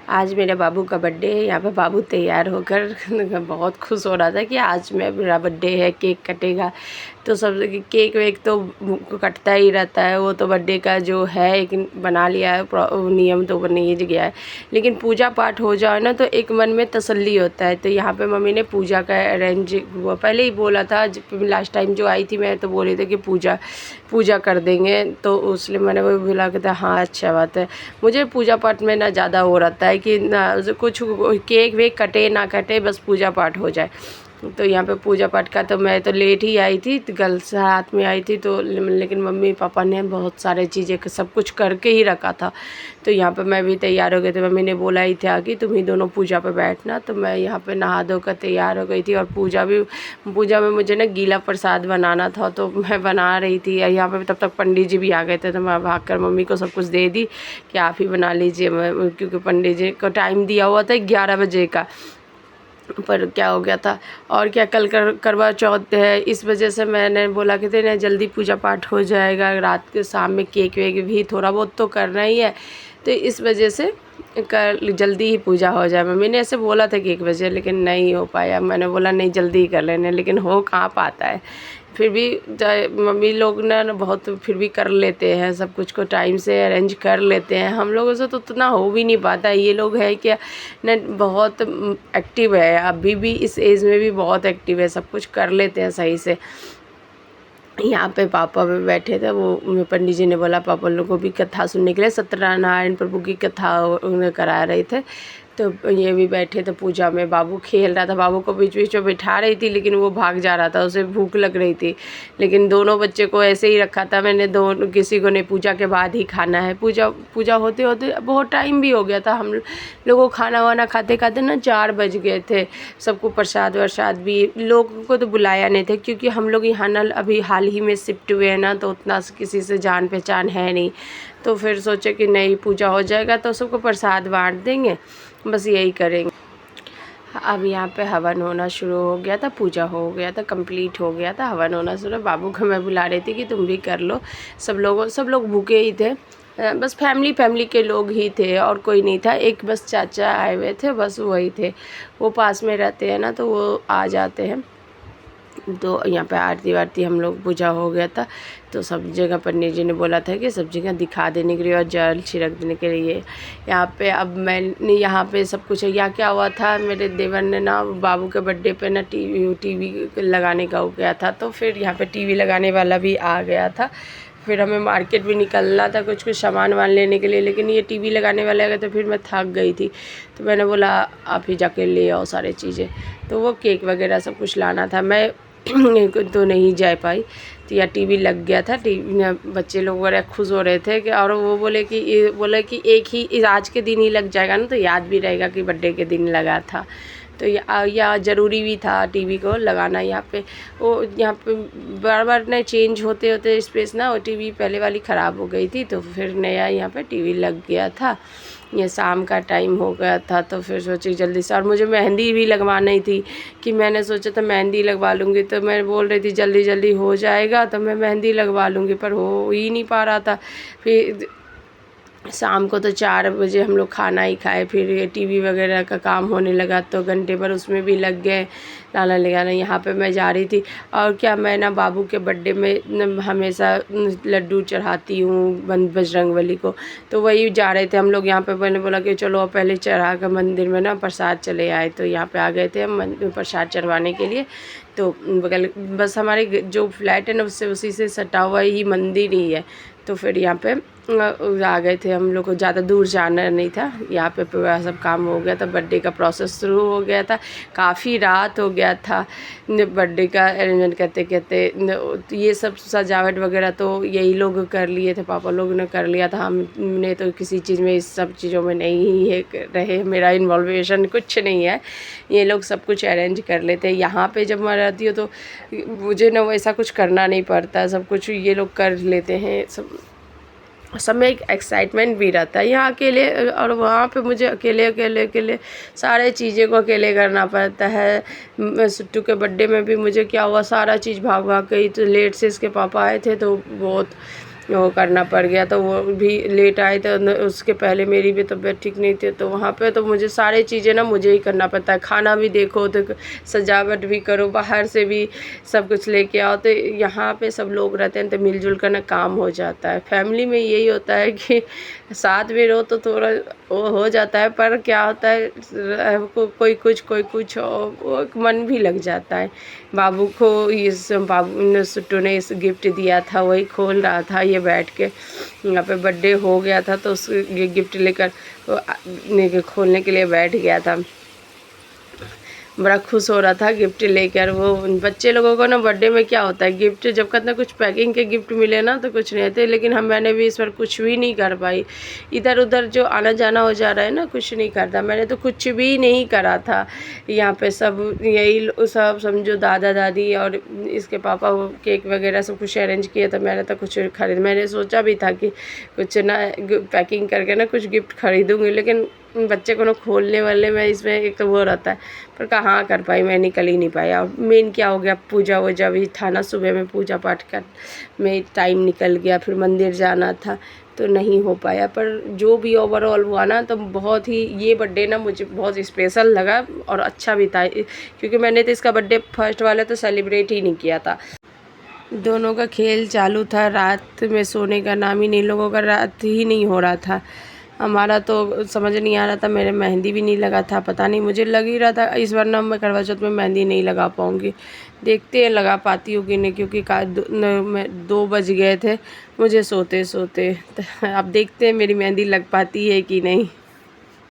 आज मेरे बाबू का बर्थडे है। यहाँ पे बाबू तैयार होकर बहुत खुश हो रहा था कि आज मेरा बर्थडे है, केक कटेगा। तो सब केक वेक तो कटता ही रहता है, वो तो बर्थडे का जो है एक बना लिया है नियम, तो बन ही गया है। लेकिन पूजा पाठ हो जाए ना तो एक मन में तसल्ली होता है। तो यहाँ पे मम्मी ने पूजा का अरेंज हुआ, पहले ही बोला था। लास्ट टाइम जो आई थी मैं तो बोले थे कि पूजा कर देंगे, तो उसलिए मैंने वो बोला कि हाँ अच्छा बात है। मुझे पूजा पाठ में ना ज़्यादा हो रहता है कि ना कुछ केक वेक कटे ना कटे, बस पूजा पाठ हो जाए। तो यहाँ पे पूजा पाठ का तो मैं तो लेट ही आई थी, कल साथ में आई थी तो, लेकिन मम्मी पापा ने बहुत सारे चीज़ें सब कुछ करके ही रखा था। तो यहाँ पे मैं भी तैयार हो गई थी। मम्मी ने बोला ही था कि तुम ही दोनों पूजा पे बैठना, तो मैं यहाँ पे नहा धोकर तैयार हो गई थी। और पूजा में मुझे ना गीला प्रसाद बनाना था, तो मैं बना रही थी। यहाँ पे तब तक पंडित जी भी आ गए थे, तो मैं भागकर मम्मी को सब कुछ दे दी कि आप ही बना लीजिए। क्योंकि पंडित जी को टाइम दिया हुआ था 11 बजे का, पर क्या हो गया था। और क्या, कल करवा चौथ है, इस वजह से मैंने बोला कि तेरे जल्दी पूजा पाठ हो जाएगा, रात के शाम में केक वेक भी थोड़ा बहुत तो करना ही है, तो इस वजह से कल जल्दी ही पूजा हो जाए। मम्मी ने ऐसे बोला था कि 1 बजे, लेकिन नहीं हो पाया। मैंने बोला नहीं जल्दी ही कर लेने, लेकिन हो कहाँ पाता है। फिर भी मम्मी लोग ना बहुत फिर भी कर लेते हैं, सब कुछ को टाइम से अरेंज कर लेते हैं। हम लोगों से तो उतना हो भी नहीं पाता। ये लोग है क्या ना, बहुत एक्टिव है, अभी भी इस एज में भी बहुत एक्टिव है, सब कुछ कर लेते हैं सही से। यहाँ पे पापा भी बैठे थे, वो पंडित जी ने बोला पापा लोगों को भी कथा सुनने के लिए, सत्यनारायण प्रभु की कथा उन्हें करा रहे थे। तो ये भी बैठे थे पूजा में। बाबू खेल रहा था, बाबू को बीच बीच में बिठा रही थी, लेकिन वो भाग जा रहा था, उसे भूख लग रही थी। लेकिन दोनों बच्चे को ऐसे ही रखा था मैंने, दोनों किसी को नहीं, पूजा के बाद ही खाना है। पूजा होते होते बहुत टाइम भी हो गया था। हम लोगों को खाना वाना खाते खाते ना 4 बज गए थे। सबको प्रसाद वरसाद भी, लोगों को तो बुलाया नहीं था, क्योंकि हम लोग यहाँ ना अभी हाल ही में शिफ्ट हुए हैं ना, तो उतना किसी से जान पहचान है नहीं। तो फिर सोचे कि नहीं, पूजा हो जाएगा तो सबको प्रसाद बांट देंगे, बस यही करेंगे। अब यहाँ पे हवन होना शुरू हो गया था, पूजा हो गया था, कंप्लीट हो गया था, हवन होना शुरू। बाबू को मैं बुला रही थी कि तुम भी कर लो। सब लोग भूखे ही थे, बस फैमिली के लोग ही थे और कोई नहीं था। एक बस चाचा आए हुए थे, बस वही थे। वो पास में रहते हैं ना, तो वो आ जाते हैं। तो यहाँ पे आरती वारती हम लोग, पूजा हो गया था। तो सब जगह पंडित जी ने बोला था कि सब जगह दिखा देने के लिए और जल छिड़क देने के लिए। यहाँ पे अब मैंने यहाँ पे सब कुछ है। यहाँ क्या हुआ था, मेरे देवर ने ना बाबू के बर्थडे पे ना टीवी लगाने का हो गया था, तो फिर यहाँ पे टीवी लगाने वाला भी आ गया था। फिर हमें मार्केट भी निकलना था कुछ सामान वामान लेने के लिए, लेकिन ये टीवी लगाने वाले आ गए, तो फिर मैं थक गई थी। तो मैंने बोला आप ही जाके ले आओ सारी चीज़ें। तो वो केक वगैरह सब कुछ लाना था, मैं तो नहीं जा पाई। तो या टीवी लग गया था, टीवी बच्चे लोग वगैरह खुश हो रहे थे कि, और वो बोले कि एक ही आज के दिन ही लग जाएगा ना, तो याद भी रहेगा कि बर्थडे के दिन लगा था। तो या ज़रूरी भी था टीवी को लगाना। यहाँ पे बार बार ना चेंज होते होते स्पेस ना, वो टीवी पहले वाली ख़राब हो गई थी, तो फिर नया यहाँ पे टीवी लग गया था। ये शाम का टाइम हो गया था, तो फिर सोची जल्दी से। और मुझे मेहंदी भी लगवानी थी, कि मैंने सोचा था मेहंदी लगवा लूँगी, तो मैं बोल रही थी जल्दी जल्दी हो जाएगा तो मैं मेहंदी लगवा लूँगी, पर हो ही नहीं पा रहा था। फिर शाम को तो 4 बजे हम लोग खाना ही खाए, फिर ये टीवी वगैरह का काम होने लगा, तो घंटे भर उसमें भी लग गए लाना लगाना। यहाँ पे मैं जा रही थी, और क्या, मैं ना बाबू के बर्थडे में हमेशा लड्डू चढ़ाती हूँ बजरंगबली को, तो वही जा रहे थे हम लोग। यहाँ पे मैंने बोला कि चलो पहले चढ़ा कर मंदिर में ना प्रसाद चले आए। तो यहाँ पे आ गए थे हम प्रसाद चढ़वाने के लिए। तो बगल बस हमारे जो फ्लैट है ना, उससे उसी से सटा हुआ ही मंदिर ही है। तो फिर यहाँ पे आ गए थे हम लोग को, ज़्यादा दूर जाना नहीं था। यहाँ पे पूरा सब काम हो गया था, बर्थडे का प्रोसेस शुरू हो गया था। काफ़ी रात हो गया था बर्थडे का अरेंजमेंट करते करते। ये सब सजावट वगैरह तो यही लोग कर लिए थे, पापा लोग ने कर लिया था। हमने तो किसी चीज़ में, इस सब चीज़ों में नहीं है रहे, मेरा इन्वॉल्वेशन कुछ नहीं है। ये लोग सब कुछ अरेंज कर लेते हैं। यहाँ पे जब मैं रहती हूँ तो मुझे ना वैसा कुछ करना नहीं पड़ता, सब कुछ ये लोग कर लेते हैं। सब में एक एक्साइटमेंट भी रहता है। यहाँ अकेले, और वहाँ पे मुझे अकेले सारे चीज़ें को अकेले करना पड़ता है। सुट्टू के बर्थडे में भी मुझे क्या हुआ, सारा चीज़ भाग गई। तो लेट से इसके पापा आए थे, तो बहुत वो करना पड़ गया, तो वो भी लेट आए थे। उसके पहले मेरी भी तबीयत ठीक नहीं थी, तो वहाँ पे तो मुझे सारी चीज़ें ना मुझे ही करना पड़ता है। खाना भी देखो तो सजावट भी करो, बाहर से भी सब कुछ लेके आओ। तो यहाँ पे सब लोग रहते हैं तो मिलजुल कर ना काम हो जाता है। फैमिली में यही होता है कि साथ में रहो तो थोड़ा वो हो जाता है, पर क्या होता है कोई कुछ और वो एक मन भी लग जाता है। बाबू को बाबू ने सुट्टू ने इस गिफ्ट दिया था, वही खोल रहा था ये बैठ के। यहाँ पे बर्थडे हो गया था तो उस गिफ्ट लेकर खोलने के लिए बैठ गया था। बड़ा खुश हो रहा था गिफ्ट लेकर। वो बच्चे लोगों को ना बर्थडे में क्या होता है, गिफ्ट जब कहते हैं कुछ पैकिंग के गिफ्ट मिले ना तो कुछ नहीं थे, लेकिन मैंने भी इस बार कुछ भी नहीं कर पाई। इधर उधर जो आना जाना हो जा रहा है ना, कुछ नहीं करता। मैंने तो कुछ भी नहीं करा था। यहाँ पे सब यही सब समझो दादा दादी और इसके पापा वो केक वगैरह सब कुछ अरेंज किए, तो मैंने तो कुछ खरीद, मैंने सोचा भी था कि कुछ ना पैकिंग करके ना कुछ गिफ्ट खरीदूँगी, लेकिन बच्चे को ना खोलने वाले में इसमें एक तो वो रहता है, पर कहाँ कर पाई, मैं निकल ही नहीं पाया। और मेन क्या हो गया, पूजा वूजा भी था ना, सुबह में पूजा पाठ कर में टाइम निकल गया, फिर मंदिर जाना था तो नहीं हो पाया। पर जो भी ओवरऑल हुआ ना, तो बहुत ही ये बर्थडे ना मुझे बहुत स्पेशल लगा और अच्छा भी था, क्योंकि मैंने तो इसका बर्थडे फर्स्ट वाला तो सेलिब्रेट ही नहीं किया था। दोनों का खेल चालू था, रात में सोने का नाम ही नहीं, लोगों का रात ही नहीं हो रहा था। हमारा तो समझ नहीं आ रहा था, मेरे मेहंदी भी नहीं लगा था। पता नहीं, मुझे लग ही रहा था इस बार ना मैं करवा चौथ में मेहंदी नहीं लगा पाऊँगी। देखते हैं लगा पाती हूँ कि नहीं, क्योंकि 2 बज गए थे मुझे सोते सोते। अब देखते हैं मेरी मेहंदी लग पाती है कि नहीं।